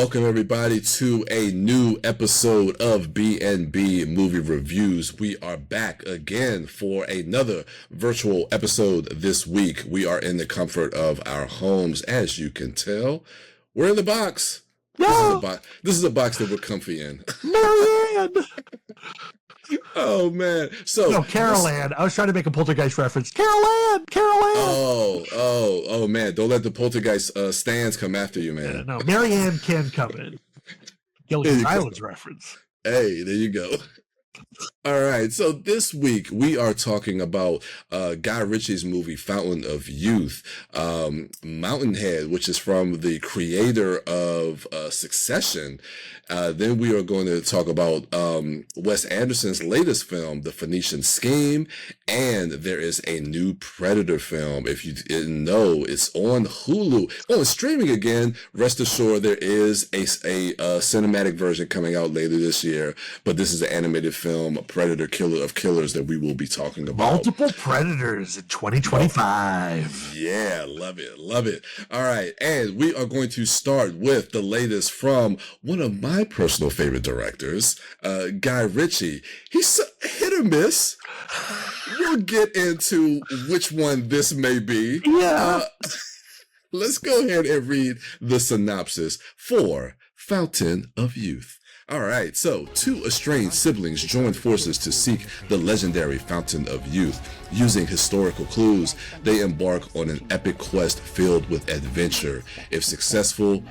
welcome everybody to a new episode of B&B Movie Reviews. We are back again for another virtual episode this week. We are in the comfort of our homes, as you can tell. We're in the box. No. This is a box that we're comfy in. Marianne! Oh, man. So No, Carol Ann. I was trying to make a Poltergeist reference. Carol Ann! Oh, man. Don't let the Poltergeist stands come after you, man. No, Marianne can come in. Gilligan's Island's reference. Hey, there you go. All right, so this week we are talking about Guy Ritchie's movie Fountain of Youth, Mountainhead, which is from the creator of Succession. Then we are going to talk about Wes Anderson's latest film, The Phoenician Scheme, and there is a new Predator film. If you didn't know, it's on Hulu. Oh, it's streaming again. Rest assured, there is a cinematic version coming out later this year, but this is an animated film, Predator, Killer of Killers, that we will be talking about. Multiple Predators in 2025. Yeah, love it. All right, and we are going to start with the latest from one of my personal favorite directors, Guy Ritchie. He's hit or miss. We'll get into which one this may be. Yeah. Let's go ahead and read the synopsis for Fountain of Youth. All right, so two estranged siblings join forces to seek the legendary Fountain of Youth. Using historical clues, they embark on an epic quest filled with adventure. If successful,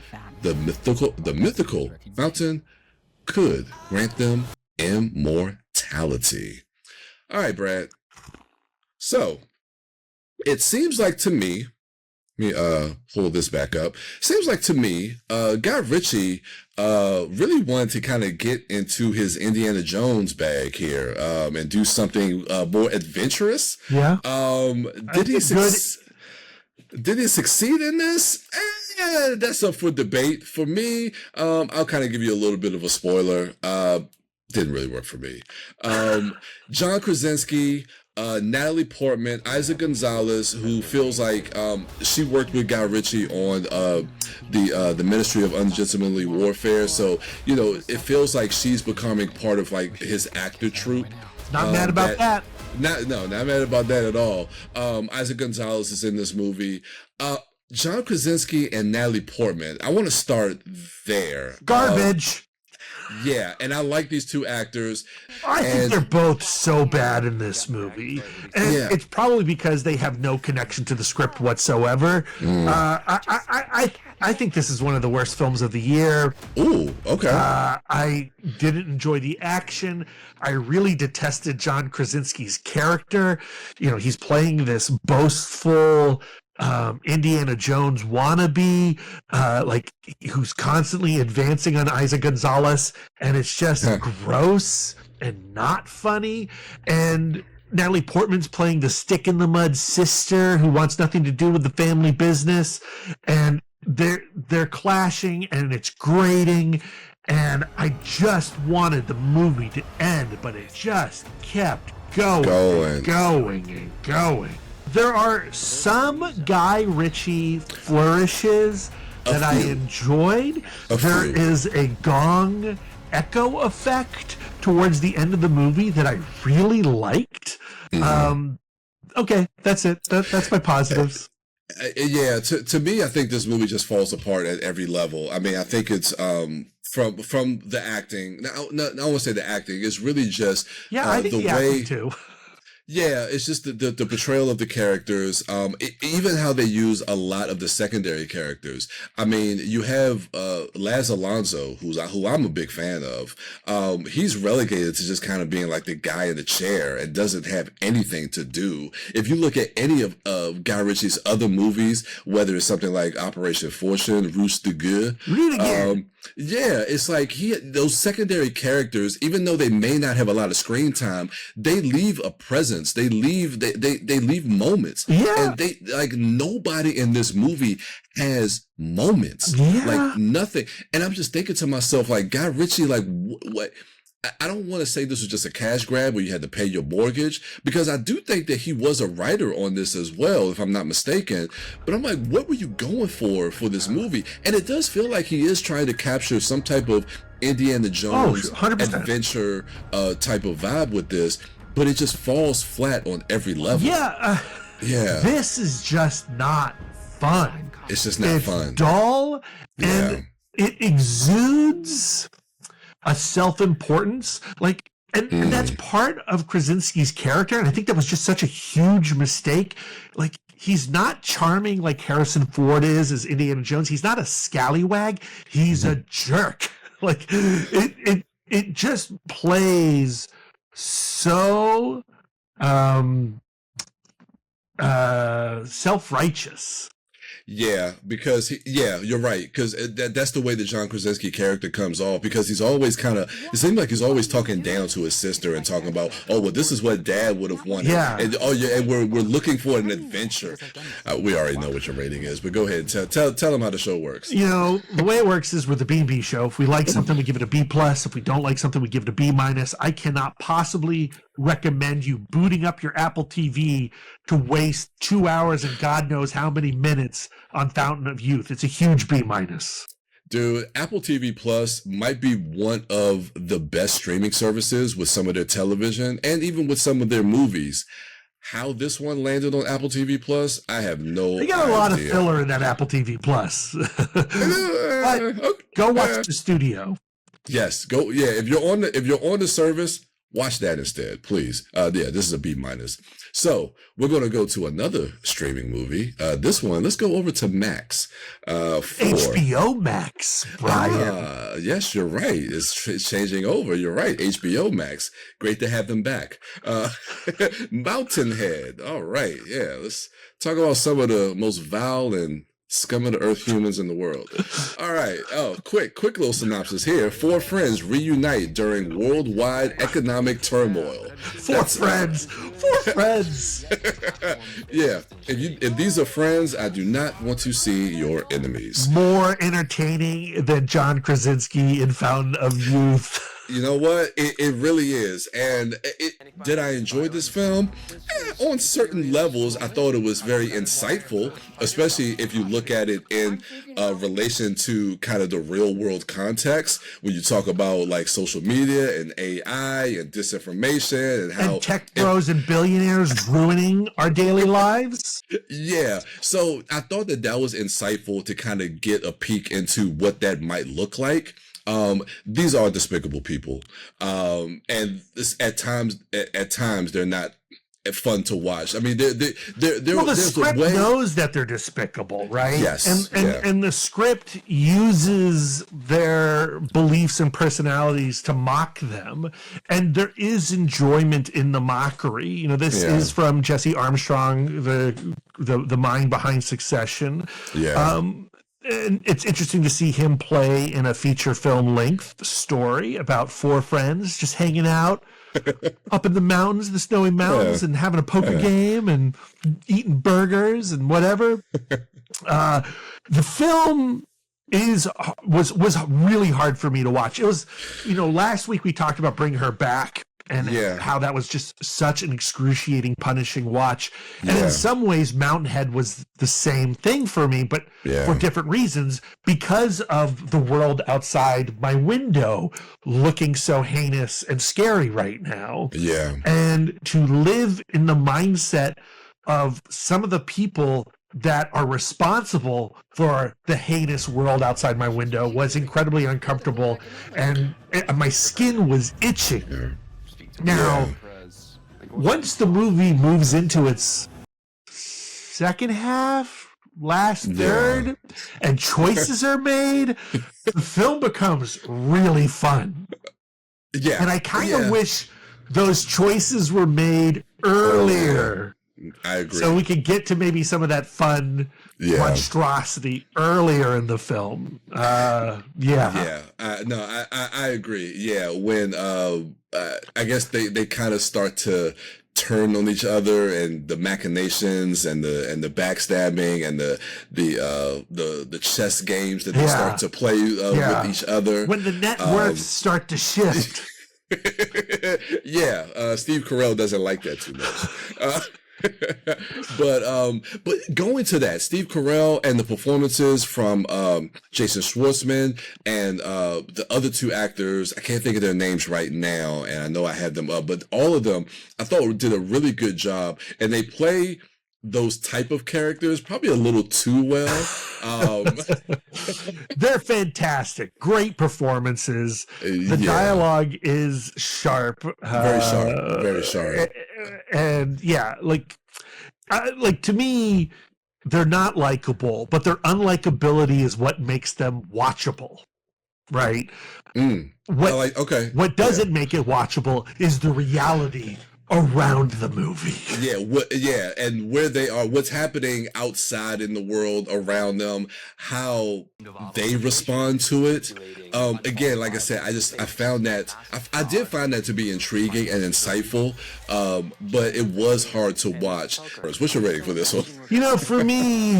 the mythical fountain could grant them immortality. All right, Brad. So, it seems like to me, let me pull this back up. Seems like to me, Guy Ritchie really wanted to kind of get into his Indiana Jones bag here and do something more adventurous. Yeah. Did he succeed in this? That's up for debate. For me, I'll kind of give you a little bit of a spoiler. Didn't really work for me. John Krasinski, Natalie Portman, Isaac Gonzalez, who feels like she worked with Guy Ritchie on the Ministry of Ungentlemanly Warfare, so it feels like she's becoming part of like his actor troupe. Not mad about that. Not mad about that at all. Isaac Gonzalez is in this movie. John Krasinski and Natalie Portman. I want to start there. Garbage. Yeah, and I like these two actors. I think they're both so bad in this movie. And it's probably because they have no connection to the script whatsoever. I think this is one of the worst films of the year. Ooh, okay. I didn't enjoy the action. I really detested John Krasinski's character. He's playing this boastful Indiana Jones wannabe, who's constantly advancing on Isaac Gonzalez, and it's just gross and not funny. And Natalie Portman's playing the stick in the mud sister who wants nothing to do with the family business, and they're clashing, and it's grating. And I just wanted the movie to end, but it just kept going. There are some Guy Ritchie flourishes that I enjoyed. There is a gong echo effect towards the end of the movie that I really liked. Mm-hmm. Okay, that's it. That's my positives. Yeah, to me, I think this movie just falls apart at every level. I mean, I think it's from the acting. I want to say the acting. It's really just I think the acting too. Yeah, it's just the portrayal of the characters, even how they use a lot of the secondary characters. I mean, you have Laz Alonso, who I'm a big fan of. He's relegated to just kind of being like the guy in the chair and doesn't have anything to do. If you look at any of Guy Ritchie's other movies, whether it's something like Operation Fortune, Ruse de Gueux, yeah, it's like those secondary characters, even though they may not have a lot of screen time, they leave a presence. They leave moments. Yeah. And nobody in this movie has moments. Yeah. Like nothing. And I'm just thinking to myself, like, Guy Ritchie, like what I don't want to say this was just a cash grab where you had to pay your mortgage, because I do think that he was a writer on this as well, if I'm not mistaken. But I'm like, what were you going for this movie? And it does feel like he is trying to capture some type of Indiana Jones 100%. adventure type of vibe with this, but it just falls flat on every level. Yeah. This is just not fun. It's just not fun. Dull, and it exudes a self-importance, like, and that's part of Krasinski's character, and I think that was just such a huge mistake. Like, he's not charming like Harrison Ford is as Indiana Jones. He's not a scallywag. He's a jerk. Like, it just plays so self-righteous. Yeah, because you're right. Because that's the way the John Krasinski character comes off. Because he's always it seems like he's always talking down to his sister and talking about, oh, well, this is what Dad would have wanted. Yeah. And and we're looking for an adventure. We already know what your rating is, but go ahead, tell them how the show works. You know, the way it works is with the B&B show. If we like something, we give it a B+. If we don't like something, we give it a B-. I cannot possibly recommend you booting up your Apple TV to waste 2 hours and God knows how many minutes on Fountain of Youth. It's a huge B-. Dude, Apple TV Plus might be one of the best streaming services with some of their television and even with some of their movies. How this one landed on Apple TV Plus, I have no idea. They got a lot of filler in that Apple TV Plus. Go watch The Studio. Yes, go. Yeah, if you're on the service, watch that instead, please. This is a B-. So we're going to go to another streaming movie. This one, let's go over to Max. HBO Max, Bryan. Yes, you're right. It's changing over. You're right. HBO Max. Great to have them back. Mountainhead. All right. Yeah, let's talk about some of the most vile and scum of the earth humans in the world. All right. Oh, quick little synopsis here. 4 friends reunite during worldwide economic turmoil. Four friends. Yeah. If these are friends, I do not want to see your enemies. More entertaining than John Krasinski in Fountain of Youth. You know what? It really is. And did I enjoy this film? On certain levels, I thought it was very insightful, especially if you look at it in relation to kind of the real world context, when you talk about like social media and AI and disinformation and how tech bros and billionaires ruining our daily lives. Yeah. So I thought that was insightful to kind of get a peek into what that might look like. These are despicable people. And this, at times they're not fun to watch. I mean, the script knows that they're despicable, right? Yes. And the script uses their beliefs and personalities to mock them. And there is enjoyment in the mockery. You know, this is from Jesse Armstrong, the mind behind Succession. Yeah. And it's interesting to see him play in a feature film length story about 4 friends just hanging out up in the mountains, the snowy mountains, and having a poker game and eating burgers and whatever. The film was really hard for me to watch. It was, last week we talked about Bring Her Back and how that was just such an excruciating, punishing watch. And in some ways, Mountainhead was the same thing for me, but for different reasons, because of the world outside my window looking so heinous and scary right now. Yeah. And to live in the mindset of some of the people that are responsible for the heinous world outside my window was incredibly uncomfortable, and my skin was itching. Yeah. Now, once the movie moves into its second half, last third, and choices are made, the film becomes really fun. Yeah. And I kind of wish those choices were made earlier. I agree. So we could get to maybe some of that fun monstrosity earlier in the film. I agree. Yeah. When I guess they kind of start to turn on each other, and the machinations and the backstabbing and the chess games that they start to play with each other. When the net worths start to shift. Yeah, Steve Carell doesn't like that too much. But going to that, Steve Carell and the performances from Jason Schwartzman and the other two actors, I can't think of their names right now, and I know I had them up, but all of them I thought did a really good job, and they play those type of characters probably a little too well. They're fantastic. Great performances. The dialogue is sharp. Very sharp. Very sharp. And yeah, like to me, they're not likable, but their unlikability is what makes them watchable. Right? What doesn't make it watchable is the reality around the movie. And where they are, what's happening outside in the world around them, how they respond to it. Again, like I said, I found that I did find that to be intriguing and insightful, but it was hard to watch. What's your rating for this one? For me,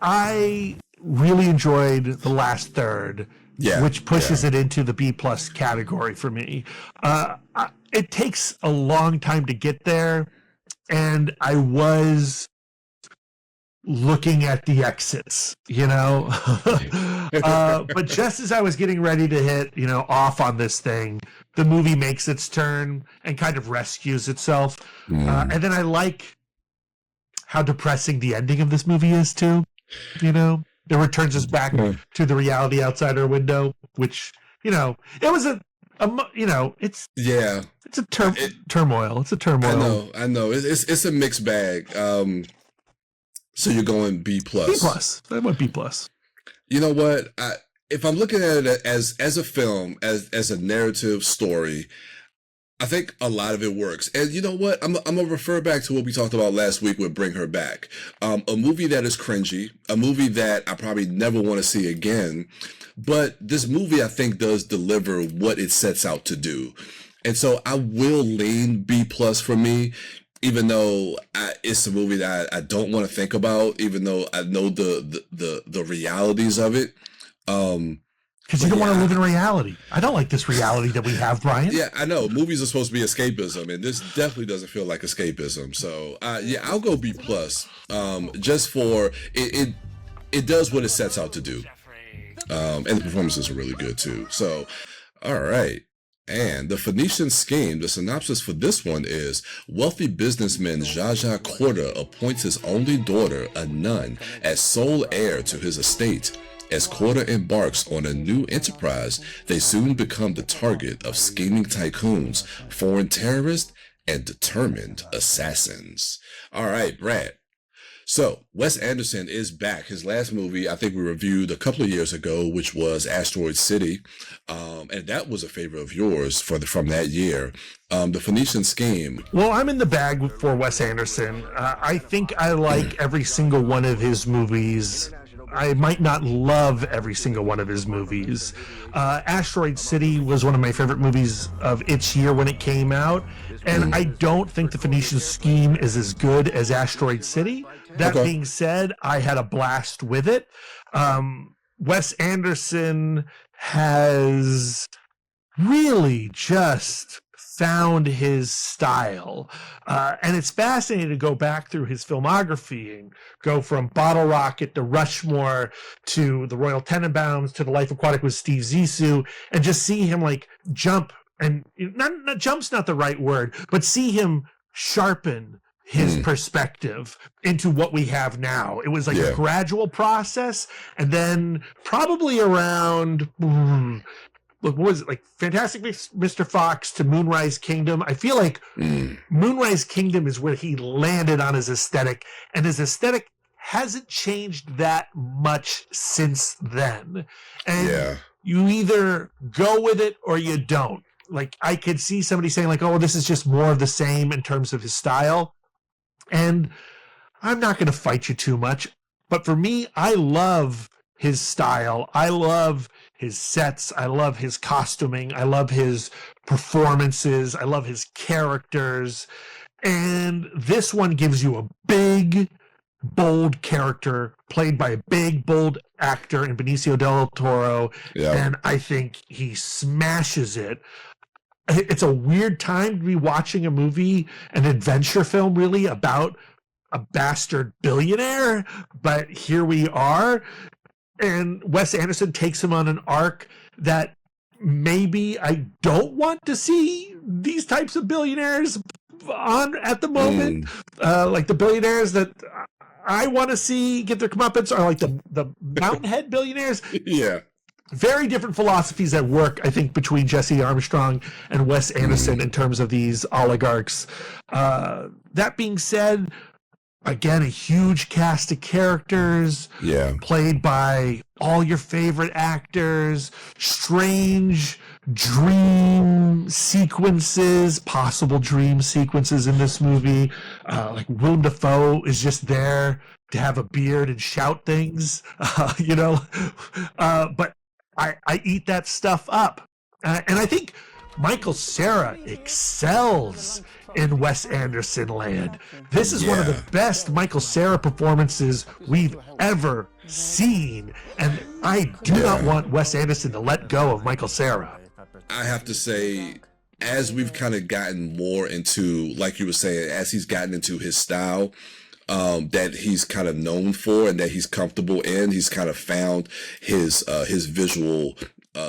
I really enjoyed the last third. Which pushes it into the B+ category for me. It takes a long time to get there, and I was looking at the exits, but just as I was getting ready to hit, off on this thing, the movie makes its turn and kind of rescues itself. And then I like how depressing the ending of this movie is too, It returns us back to the reality outside our window, which, it was it's a turmoil. It's a turmoil. I know. It's a mixed bag. So you're going B+. B+. I went B+. You know what? If I'm looking at it as a film, as a narrative story, I think a lot of it works. And you know what? I'm going to refer back to what we talked about last week with Bring Her Back. A movie that is cringy, a movie that I probably never want to see again. But this movie, I think, does deliver what it sets out to do. And so I will lean B+ for me, even though it's a movie that I don't want to think about, even though I know the realities of it. Because you don't want to live in reality. I don't like this reality that we have, Bryan. Yeah, I know. Movies are supposed to be escapism, and this definitely doesn't feel like escapism. So, I'll go B+. Just for it does what it sets out to do. And the performances are really good, too. So, all right. And the Phoenician Scheme, the synopsis for this one is, wealthy businessman Zsa Korda appoints his only daughter, a nun, as sole heir to his estate. As Korda embarks on a new enterprise, they soon become the target of scheming tycoons, foreign terrorists, and determined assassins. All right, Brad. So, Wes Anderson is back. His last movie, I think we reviewed a couple of years ago, which was Asteroid City. And that was a favorite of yours from that year. The Phoenician Scheme. Well, I'm in the bag for Wes Anderson. I think I like every single one of his movies. I might not love every single one of his movies. Asteroid City was one of my favorite movies of its year when it came out. And I don't think The Phoenician Scheme is as good as Asteroid City. That being said, I had a blast with it. Wes Anderson has really just found his style. And it's fascinating to go back through his filmography and go from Bottle Rocket to Rushmore to The Royal Tenenbaums to The Life Aquatic with Steve Zissou, and just see him like jump, and not jump's not the right word, but see him sharpen his perspective into what we have now. It was like a gradual process, and then probably around what was it, like Fantastic Mr. Fox to Moonrise Kingdom. I feel like Moonrise Kingdom is where he landed on his aesthetic, and his aesthetic hasn't changed that much since then. And you either go with it or you don't. Like, I could see somebody saying like, oh, this is just more of the same in terms of his style. And I'm not going to fight you too much. But for me, I love his style. I love his sets. I love his costuming. I love his performances. I love his characters. And this one gives you a big, bold character played by a big, bold actor in Benicio del Toro, Yeah. and I think he smashes it. It's a weird time to be watching a movie, an adventure film, really, about a bastard billionaire, but here we are. And Wes Anderson takes him on an arc that maybe I don't want to see these types of billionaires on at the moment. Like the billionaires that I want to see get their comeuppance are like the Mountainhead billionaires. Yeah. Very different philosophies at work, I think, between Jesse Armstrong and Wes Anderson in terms of these oligarchs. That being said, again, a huge cast of characters, played by all your favorite actors, strange dream sequences, possible dream sequences in this movie. Like Willem Dafoe is just there to have a beard and shout things, but I eat that stuff up. And I think Michael Cera excels in Wes Anderson land. This is one of the best Michael Cera performances we've ever seen, and I do not want Wes Anderson to let go of Michael Cera. I have to say, as we've kind of gotten more into, like you were saying, as he's gotten into his style, that he's kind of known for and that he's comfortable in, he's kind of found his visual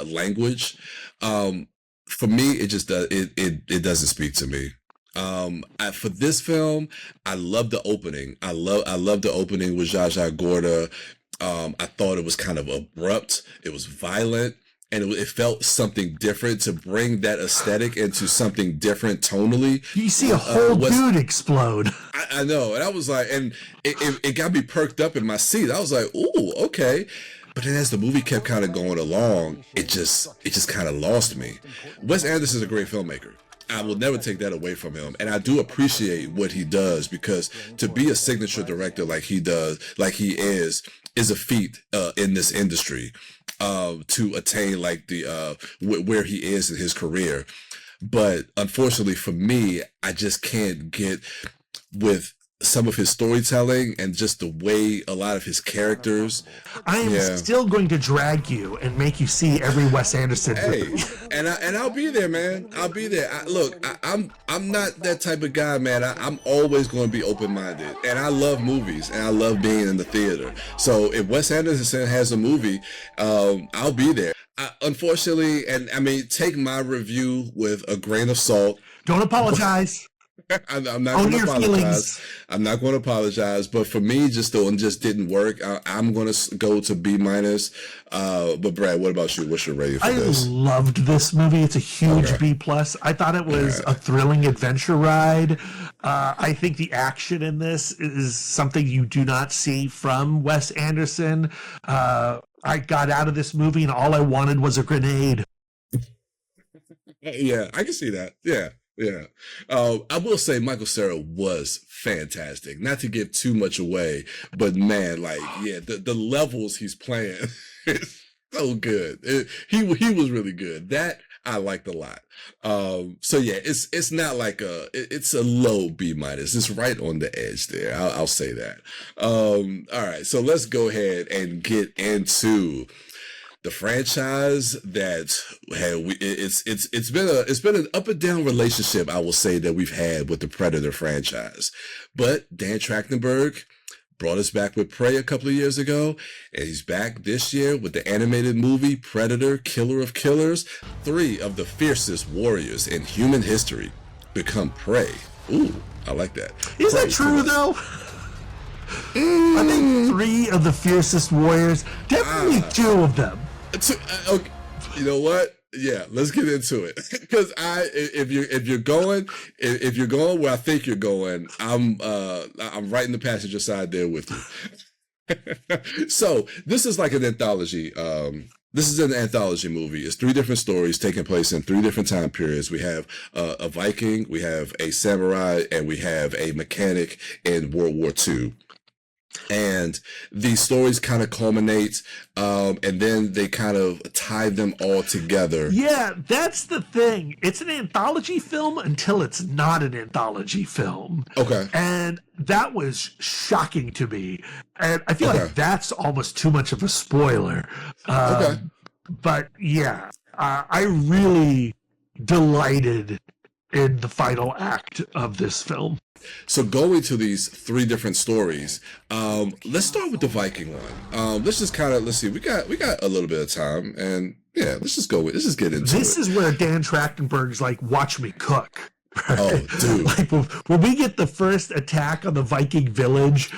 language. For me, it just does it doesn't speak to me. For this film, I love the opening. I love the opening with Zsa Zsa Gorda. I thought it was kind of abrupt. It was violent. And it felt something different to bring that aesthetic into something different tonally. You see a whole dude explode. I know. And I was like, and it got me perked up in my seat. I was like, ooh, okay. But then as the movie kept kind of going along, it just kind of lost me. Wes Anderson's a great filmmaker. I will never take that away from him. And I do appreciate what he does, because to be a signature director like he does, like he is a feat in this industry, to attain like the where he is in his career. But unfortunately for me, I just can't get with some of his storytelling and just the way a lot of his characters. I am still going to drag you and make you see every Wes Anderson movie. and I'll be there, man. I'll be there. I'm not that type of guy, man. I'm always going to be open-minded, and I love movies, and I love being in the theater. So if Wes Anderson has a movie, I'll be there. Unfortunately, and I mean, take my review with a grain of salt. Don't apologize. I'm not going to apologize. I'm not going to apologize. But for me, just didn't work. I'm going to go to B-. But Brad, what about you? What's your rating for this? I loved this movie. It's a huge B+. I thought it was a thrilling adventure ride. I think the action in this is something you do not see from Wes Anderson. I got out of this movie and all I wanted was a grenade. Yeah, I can see that. Yeah. I will say Michael Cera was fantastic. Not to give too much away, but man, like, the levels he's playing is so good. He was really good. That I liked a lot. So yeah, it's not like it's a low B-. It's right on the edge there. I'll say that. All right, so let's go ahead and get into the franchise that it's been an up and down relationship, I will say, that we've had with the Predator franchise. But Dan Trachtenberg brought us back with Prey a couple of years ago, and he's back this year with the animated movie Predator: Killer of Killers. 3 of the fiercest warriors in human history become prey. Ooh, I like that. Is that true though? I think 3 of the fiercest warriors, definitely 2 of them. Okay, you know what? Yeah, let's get into it. Because if you're going where I think you're going, I'm right in the passenger side there with you. So this is like an anthology. This is an anthology movie. It's 3 different stories taking place in 3 different time periods. We have a Viking, we have a samurai, and we have a mechanic in World War II. And these stories kind of culminate, and then they kind of tie them all together. Yeah, that's the thing. It's an anthology film until it's not an anthology film. Okay. And that was shocking to me. And I feel like that's almost too much of a spoiler. Okay. But yeah, I really delighted in the final act of this film. So going to these three different stories, let's start with the Viking one. Let's just kind of, let's see, we got a little bit of time, and yeah, let's just get into it. This is where Dan Trachtenberg's like, watch me cook. Right? Oh, dude. Like when we get the first attack on the Viking village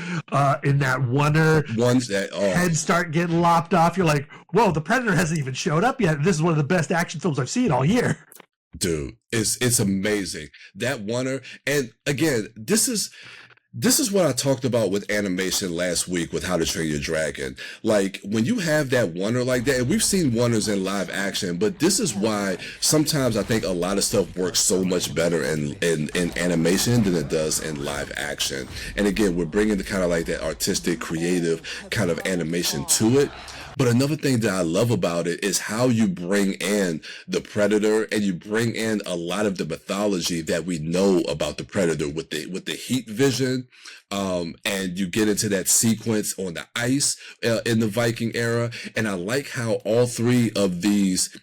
in that head start getting lopped off, you're like, whoa, the Predator hasn't even showed up yet. This is one of the best action films I've seen all year. Dude, it's amazing. That oneer, and again, this is what I talked about with animation last week with How to Train Your Dragon. Like, when you have that oneer like that, and we've seen oneers in live action, but this is why sometimes I think a lot of stuff works so much better in animation than it does in live action. And again, we're bringing the kind of like that artistic, creative kind of animation to it. But another thing that I love about it is how you bring in the Predator, and you bring in a lot of the mythology that we know about the Predator with the heat vision, and you get into that sequence on the ice in the Viking era. And I like how all three of these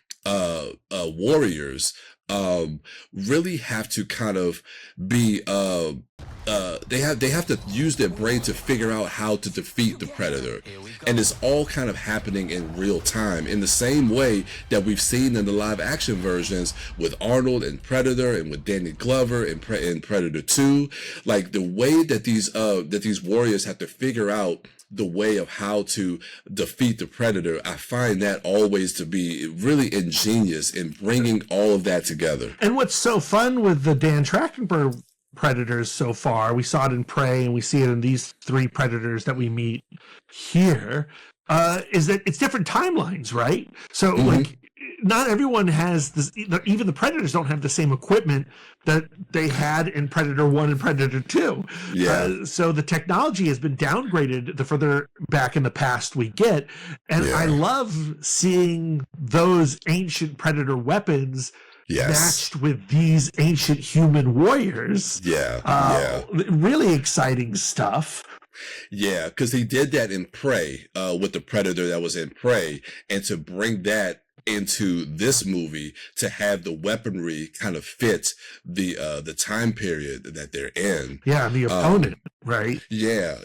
warriors really have to kind of be they have to use their brain to figure out how to defeat the Predator, and it's all kind of happening in real time in the same way that we've seen in the live action versions with Arnold and Predator, and with Danny Glover in Predator 2. Like, the way that these warriors have to figure out the way of how to defeat the Predator, I find that always to be really ingenious in bringing all of that together. And what's so fun with the Dan Trachtenberg Predators so far, we saw it in Prey, and we see it in these three Predators that we meet here, is that it's different timelines, right? So, like, not everyone has this, even the Predators don't have the same equipment that they had in Predator 1 and Predator 2. Yeah. So the technology has been downgraded the further back in the past we get. And I love seeing those ancient Predator weapons matched with these ancient human warriors. Really exciting stuff. Yeah, because he did that in Prey with the Predator that was in Prey, and to bring that into this movie, to have the weaponry kind of fit the time period that they're in. Yeah, the opponent, right? Yeah.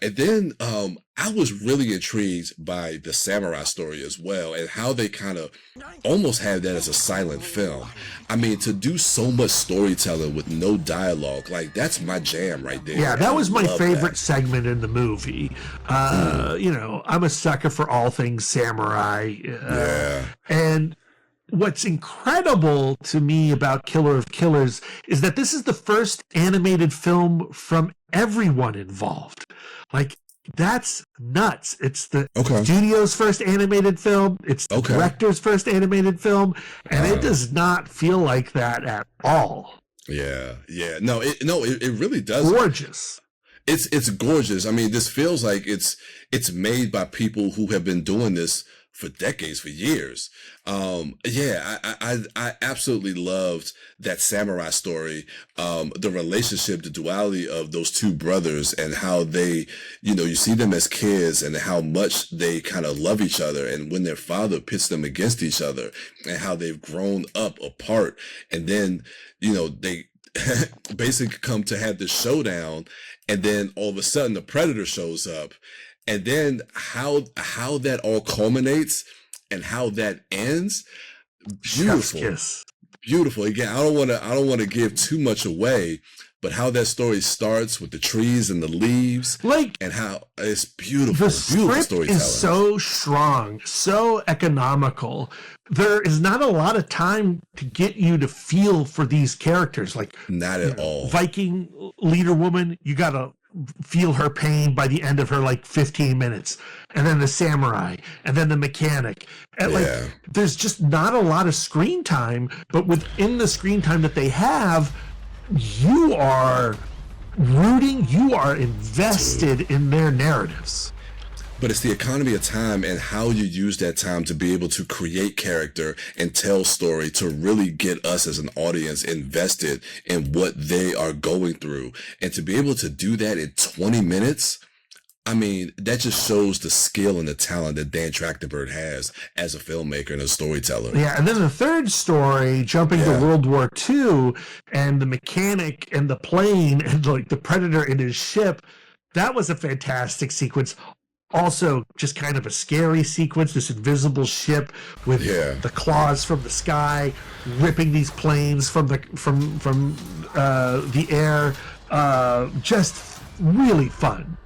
And then I was really intrigued by the samurai story as well, and how they kind of almost have that as a silent film. I mean, to do so much storytelling with no dialogue, like, that's my jam right there. Yeah, that was my favorite segment in the movie. You know, I'm a sucker for all things samurai. And what's incredible to me about Killer of Killers is that this is the first animated film from everyone involved. Like, that's nuts. It's the studio's first animated film. It's the director's first animated film. And it does not feel like that at all. Yeah. No, it really does. Gorgeous. It's gorgeous. I mean, this feels like it's made by people who have been doing this for decades, for years. I absolutely loved that samurai story, the relationship, the duality of those two brothers, and how they, you see them as kids and how much they kind of love each other, and when their father pits them against each other, and how they've grown up apart, and then, they basically come to have this showdown, and then all of a sudden the Predator shows up. And then how that all culminates and how that ends, beautiful, beautiful. Again, I don't want to give too much away, but how that story starts with the trees and the leaves, and how it's beautiful. The script is so strong, so economical. There is not a lot of time to get you to feel for these characters, like not at all. Viking leader woman, you gotta feel her pain by the end of her 15 minutes, and then the samurai, and then the mechanic, and there's just not a lot of screen time, but within the screen time that they have, you are rooting. You are invested in their narratives. But it's the economy of time and how you use that time to be able to create character and tell story to really get us as an audience invested in what they are going through. And to be able to do that in 20 minutes, I mean, that just shows the skill and the talent that Dan Trachtenberg has as a filmmaker and a storyteller. Yeah, and then the third story, jumping to World War II, and the mechanic and the plane and like the Predator in his ship, that was a fantastic sequence. Also, just kind of a scary sequence, this invisible ship with the claws from the sky ripping these planes from the air. Just really fun.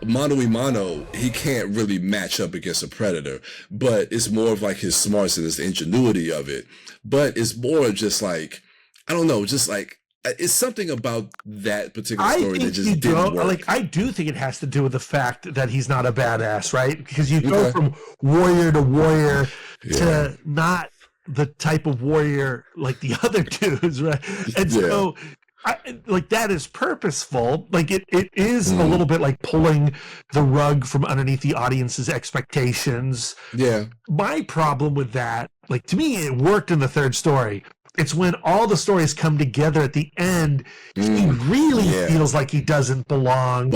Mano a mano, he can't really match up against a Predator, but it's more of like his smarts and his ingenuity of it. But it's more just like, I don't know, just like, it's something about that particular story that just didn't work. Like, I do think it has to do with the fact that he's not a badass, right? Because you go from warrior to warrior to not the type of warrior like the other dudes, right? And so, like, that is purposeful. Like, it is a little bit like pulling the rug from underneath the audience's expectations. Yeah. My problem with that, like, to me, it worked in the third story. It's when all the stories come together at the end, he really feels like he doesn't belong.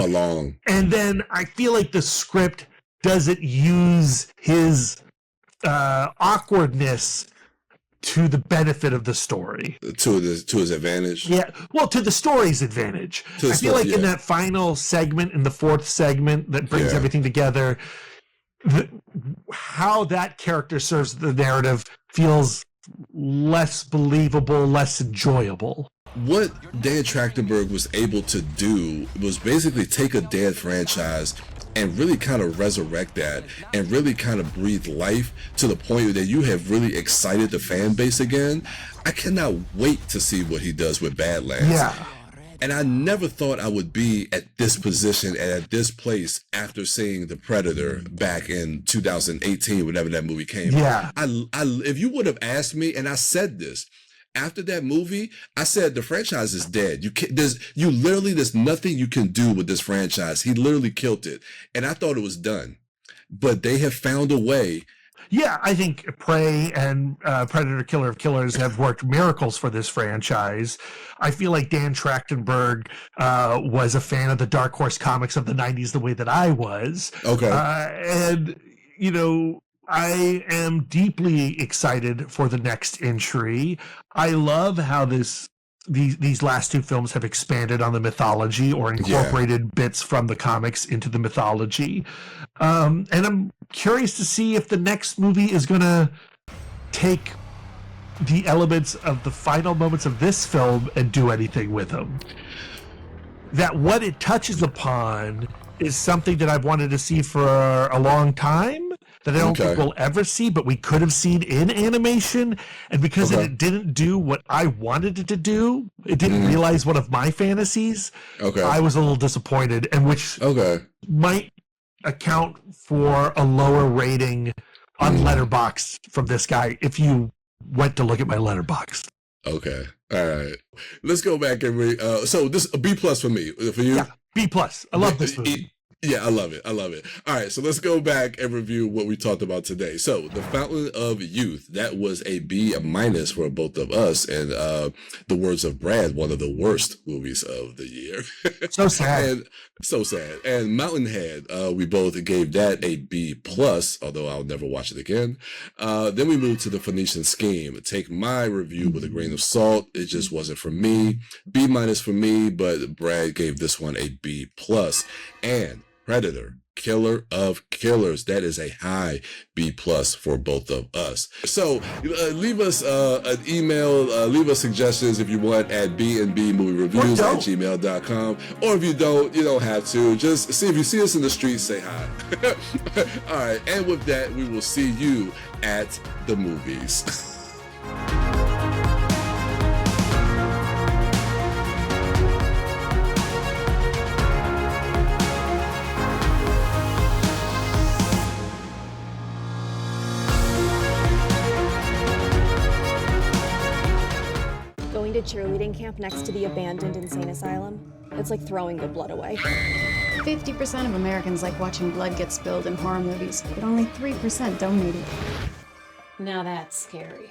And then I feel like the script doesn't use his awkwardness to the benefit of the story. To his advantage? Yeah, well, to the story's advantage. I feel like in that final segment, in the fourth segment that brings everything together, how that character serves the narrative feels less believable, less enjoyable. What Dan Trachtenberg was able to do was basically take a dead franchise and really kind of resurrect that and really kind of breathe life to the point that you have really excited the fan base again. I cannot wait to see what he does with Badlands. Yeah. And I never thought I would be at this position and at this place after seeing The Predator back in 2018, whenever that movie came out. If you would have asked me, and I said this, after that movie, I said the franchise is dead. There's nothing you can do with this franchise. He literally killed it. And I thought it was done. But they have found a way. Yeah, I think Prey and Predator Killer of Killers have worked miracles for this franchise. I feel like Dan Trachtenberg was a fan of the Dark Horse comics of the 90s the way that I was. Okay. And, you know, I am deeply excited for the next entry. I love how these last two films have expanded on the mythology or incorporated bits from the comics into the mythology. And I'm curious to see if the next movie is going to take the elements of the final moments of this film and do anything with them. That what it touches upon is something that I've wanted to see for a long time, that I don't think we'll ever see, but we could have seen in animation. And because it didn't do what I wanted it to do, it didn't realize one of my fantasies, I was a little disappointed, and which might account for a lower rating on Letterboxd from this guy if you went to look at my Letterboxd. Okay. All right. Let's go back and so this a B+ for me. For you? Yeah, B+. I love this movie. Yeah, I love it. I love it. All right, so let's go back and review what we talked about today. So, The Fountain of Youth, that was a B- for both of us. And the words of Brad, one of the worst movies of the year. So sad. So sad. And Mountainhead, we both gave that a B+, although I'll never watch it again. Then we moved to The Phoenician Scheme. Take my review with a grain of salt. It just wasn't for me. B- for me, but Brad gave this one a B+. And Predator, Killer of Killers, that is a high B+ for both of us. So leave us an email, leave us suggestions if you want at bnbmoviereviews@gmail.com. Or if you don't have to. Just see if you see us in the street, say hi. All right, and with that, we will see you at the movies. going to cheerleading camp next to the abandoned insane asylum. It's like throwing good blood away. 50% of Americans like watching blood get spilled in horror movies, but only 3% donate it. Now that's scary.